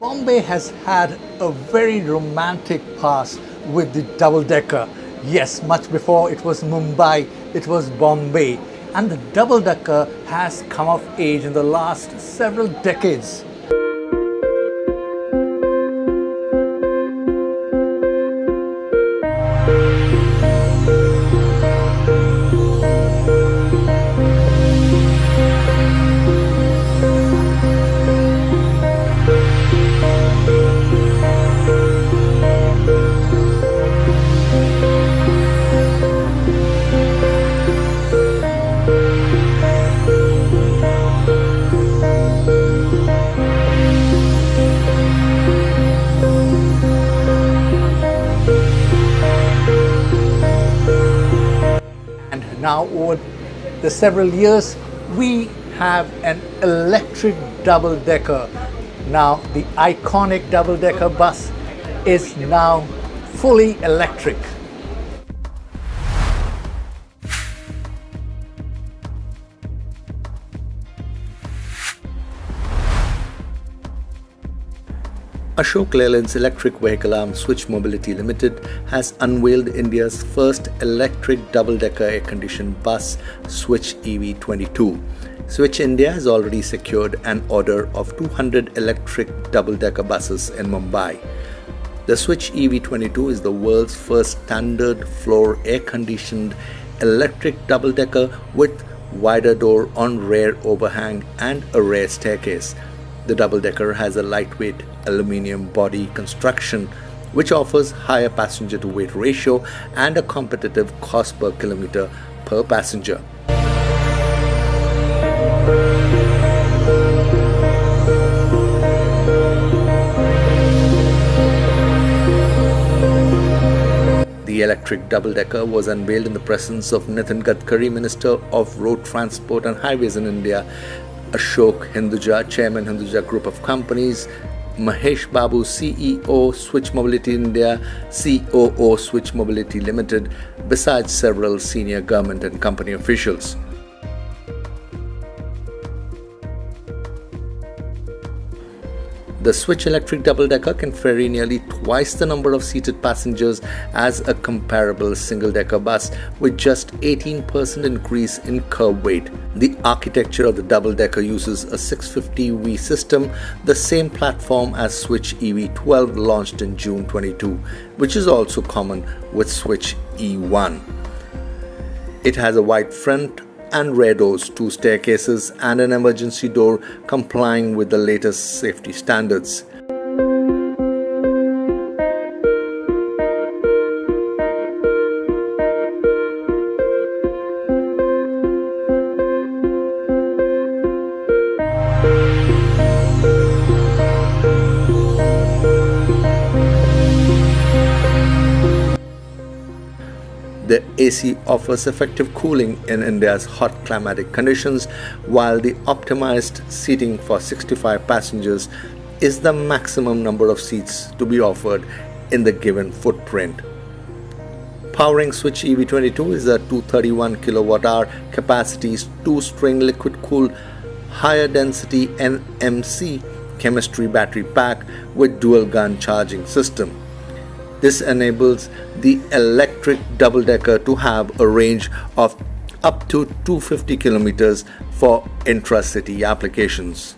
Bombay has had a very romantic past with the double-decker. Yes, much before it was Mumbai, it was Bombay. And the double-decker has come of age in the last several decades. Now over the several years, we have an electric double-decker. Now the iconic double-decker bus is now fully electric. Ashok Leyland's electric vehicle arm Switch Mobility Limited has unveiled India's first electric double-decker air-conditioned bus, Switch EV 22. Switch India has already secured an order of 200 electric double-decker buses in Mumbai. The Switch EV 22 is the world's first standard floor air-conditioned electric double-decker with wider door on rear overhang and a rear staircase. The double-decker has a lightweight aluminium body construction which offers higher passenger-to-weight ratio and a competitive cost per kilometer per passenger. The electric double-decker was unveiled in the presence of Nitin Gadkari, Minister of Road Transport and Highways in India, Ashok Hinduja, Chairman Hinduja Group of Companies, Mahesh Babu, CEO Switch Mobility India, COO Switch Mobility Limited, besides several senior government and company officials. The Switch electric double-decker can ferry nearly twice the number of seated passengers as a comparable single-decker bus with just 18% increase in curb weight. The architecture of the double-decker uses a 650V system, the same platform as Switch EV 12 launched in June 22, which is also common with Switch E1. It has a wide front and rear doors, 2 staircases and an emergency door complying with the latest safety standards. The AC offers effective cooling in India's hot climatic conditions, while the optimized seating for 65 passengers is the maximum number of seats to be offered in the given footprint. Powering Switch EV 22 is a 231 kWh capacity 2-string liquid-cooled higher density NMC chemistry battery pack with dual-gun charging system. This enables the electric double-decker to have a range of up to 250 kilometers for intra-city applications.